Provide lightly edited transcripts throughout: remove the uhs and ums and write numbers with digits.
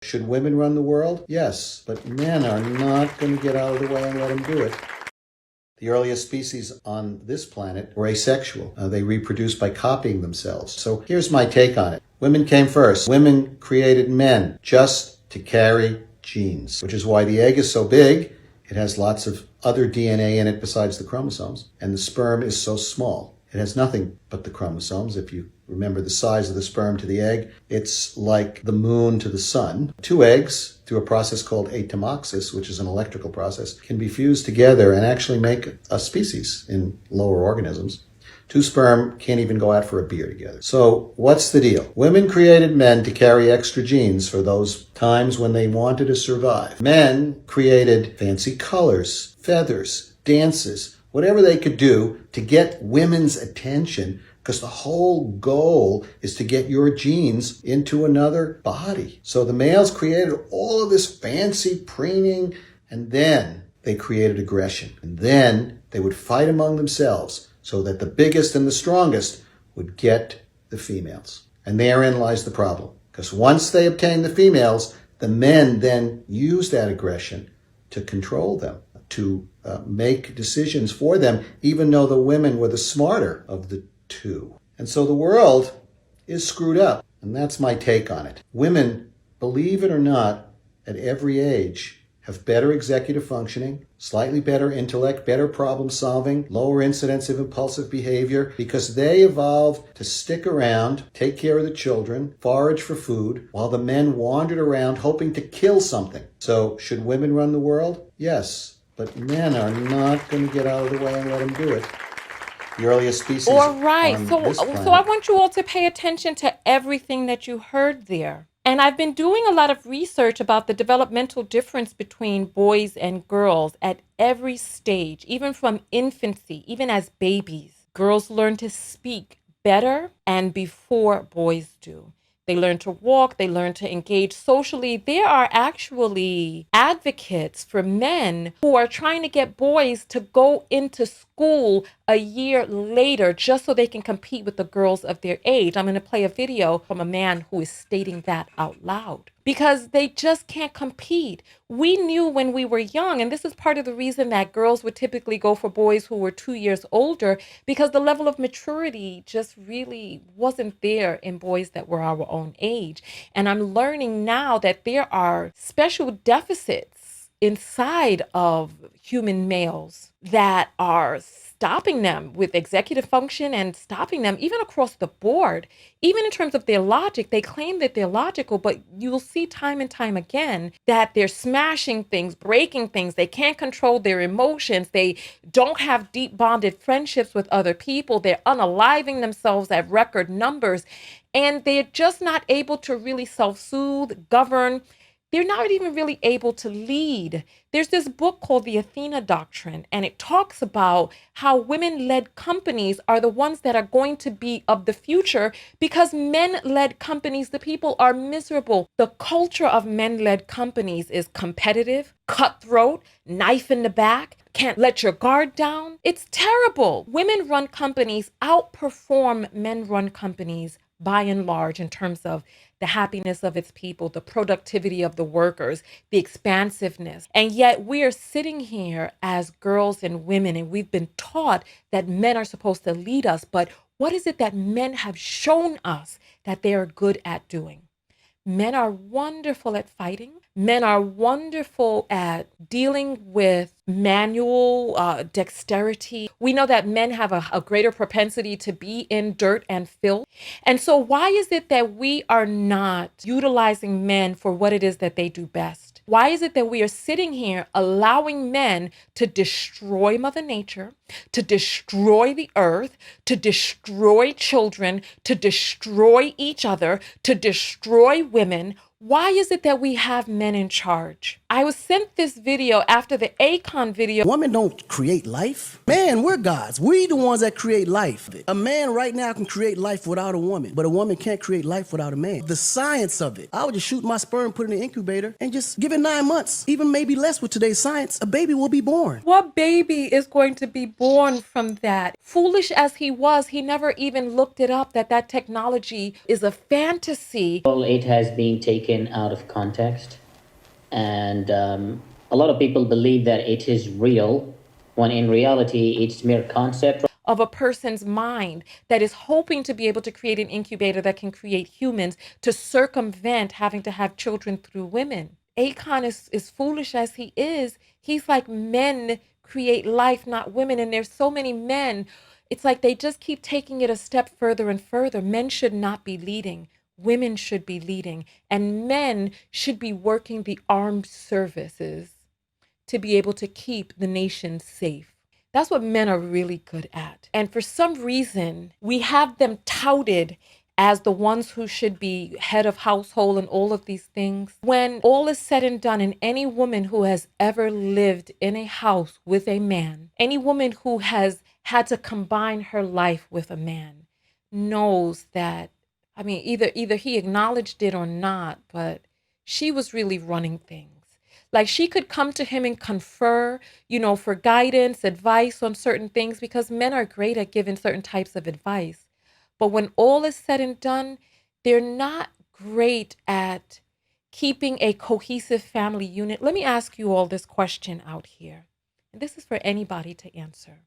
Should women run the world? Yes, but men are not going to get out of the way and let them do it. The earliest species on this planet were asexual. They reproduced by copying themselves. So here's my take on it. Women came first. Women created men just to carry genes, which is why the egg is so big. It has lots of other DNA in it besides the chromosomes, and the sperm is so small. It has nothing but the chromosomes. If you remember the size of the sperm to the egg, it's like the moon to the sun. Two eggs, through a process called atomoxis, which is an electrical process, can be fused together and actually make a species in lower organisms. Two sperm can't even go out for a beer together. So what's the deal? Women created men to carry extra genes for those times when they wanted to survive. Men created fancy colors, feathers, dances, whatever they could do to get women's attention, because the whole goal is to get your genes into another body. So the males created all of this fancy preening, and then they created aggression. And then they would fight among themselves so that the biggest and the strongest would get the females. And therein lies the problem. Because once they obtained the females, the men then used that aggression to control them, to make decisions for them, even though the women were the smarter of the two. And so the world is screwed up. And that's my take on it. Women, believe it or not, at every age, have better executive functioning, slightly better intellect, better problem solving, lower incidence of impulsive behavior, because they evolved to stick around, take care of the children, forage for food, while the men wandered around hoping to kill something. So should women run the world? Yes, but men are not going to get out of the way and let them do it. The earliest species All right. on So, this planet. so I want you all to pay attention to everything that you heard there. And I've been doing a lot of research about the developmental difference between boys and girls at every stage, even from infancy, even as babies. Girls learn to speak better and before boys do. They learn to walk, they learn to engage socially. There are actually advocates for men who are trying to get boys to go into school a year later just so they can compete with the girls of their age. I'm going to play a video from a man who is stating that out loud because they just can't compete. We knew when we were young, and this is part of the reason that girls would typically go for boys who were 2 years older, because the level of maturity just really wasn't there in boys that were our own age. And I'm learning now that there are special deficits inside of human males that are stopping them with executive function and stopping them even across the board, even in terms of their logic. They claim that they're logical, but you'll see time and time again that they're smashing things, breaking things. They can't control their emotions. They don't have deep bonded friendships with other people. They're unaliving themselves at record numbers, and they're just not able to really self-soothe, govern. They're not even really able to lead. There's this book called The Athena Doctrine, and it talks about how women-led companies are the ones that are going to be of the future because men-led companies, the people are miserable. The culture of men-led companies is competitive, cutthroat, knife in the back, can't let your guard down. It's terrible. Women-run companies outperform men-run companies by and large in terms of the happiness of its people, the productivity of the workers, the expansiveness. And yet we are sitting here as girls and women, and we've been taught that men are supposed to lead us. But what is it that men have shown us that they are good at doing? Men are wonderful at fighting. Men are wonderful at dealing with manual dexterity. We know that men have a greater propensity to be in dirt and filth. And so why is it that we are not utilizing men for what it is that they do best? Why is it that we are sitting here allowing men to destroy Mother Nature, to destroy the earth, to destroy children, to destroy each other, to destroy women? Why is it that we have men in charge? I was sent this video after the Akon video. Women don't create life. Man, we're gods. We the ones that create life. A man right now can create life without a woman, but a woman can't create life without a man. The science of it. I would just shoot my sperm, put it in the incubator, and just give it 9 months, even maybe less with today's science, a baby will be born. What baby is going to be born from that? Foolish as he was, he never even looked it up, that technology is a fantasy. It has been taken taken out of context. And a lot of people believe that it is real, when in reality, it's mere concept. Of a person's mind that is hoping to be able to create an incubator that can create humans to circumvent having to have children through women. Akon is foolish as he is. He's like, men create life, not women. And there's so many men. It's like they just keep taking it a step further and further. Men should not be leading. Women should be leading. And men should be working the armed services to be able to keep the nation safe. That's what men are really good at. And for some reason, we have them touted as the ones who should be head of household and all of these things. When all is said and done, and any woman who has ever lived in a house with a man, any woman who has had to combine her life with a man, knows that, I mean, either he acknowledged it or not, but she was really running things. Like, she could come to him and confer, for guidance, advice on certain things, because men are great at giving certain types of advice. But when all is said and done, they're not great at keeping a cohesive family unit. Let me ask you all this question out here. And this is for anybody to answer.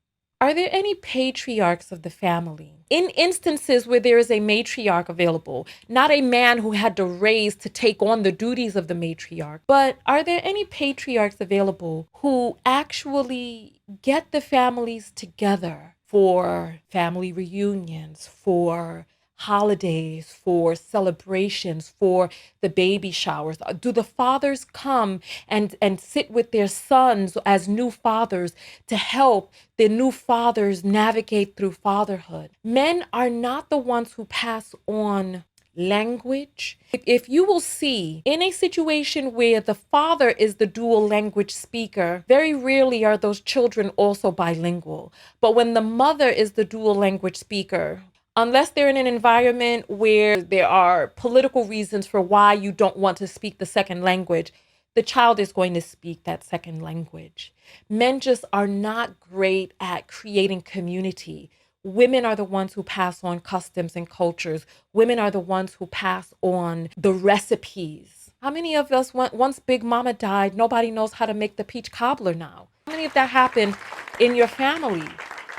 Are there any patriarchs of the family? In instances where there is a matriarch available, not a man who had to raise to take on the duties of the matriarch, but are there any patriarchs available who actually get the families together for family reunions, for holidays, for celebrations, for the baby showers? Do the fathers come and sit with their sons as new fathers to help the new fathers navigate through fatherhood? Men are not the ones who pass on language. If you will see, in a situation where the father is the dual language speaker, very rarely are those children also bilingual. But when the mother is the dual language speaker, unless they're in an environment where there are political reasons for why you don't want to speak the second language, the child is going to speak that second language. Men just are not great at creating community. Women are the ones who pass on customs and cultures. Women are the ones who pass on the recipes. How many of us, once Big Mama died, nobody knows how to make the peach cobbler now? How many of that happened in your family?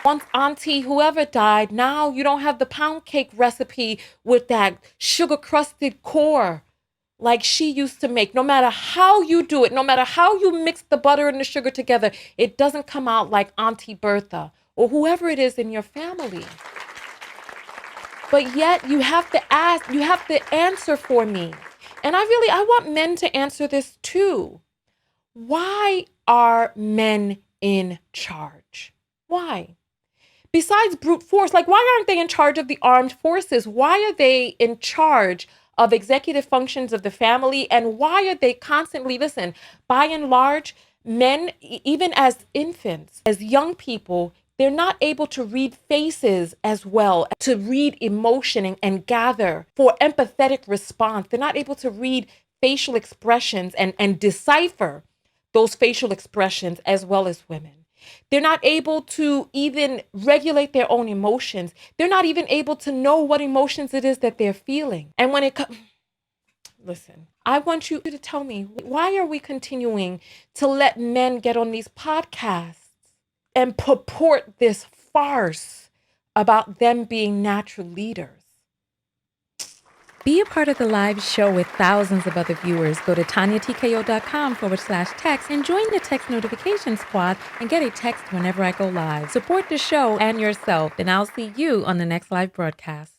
Once Auntie whoever died, now you don't have the pound cake recipe with that sugar crusted core like she used to make. No matter how you do it, no matter how you mix the butter and the sugar together, it doesn't come out like Auntie Bertha or whoever it is in your family. But yet you have to ask, you have to answer for me. And I want men to answer this too. Why are men in charge? Why? Besides brute force, like, why aren't they in charge of the armed forces? Why are they in charge of executive functions of the family? And why are they constantly, listen, by and large, men, even as infants, as young people, they're not able to read faces as well, to read emotion and gather for empathetic response. They're not able to read facial expressions and decipher those facial expressions as well as women. They're not able to even regulate their own emotions. They're not even able to know what emotions it is that they're feeling. And when it comes, listen, I want you to tell me, why are we continuing to let men get on these podcasts and purport this farce about them being natural leaders? Be a part of the live show with thousands of other viewers. Go to TanyaTKO.com/text and join the text notification squad and get a text whenever I go live. Support the show and yourself, and I'll see you on the next live broadcast.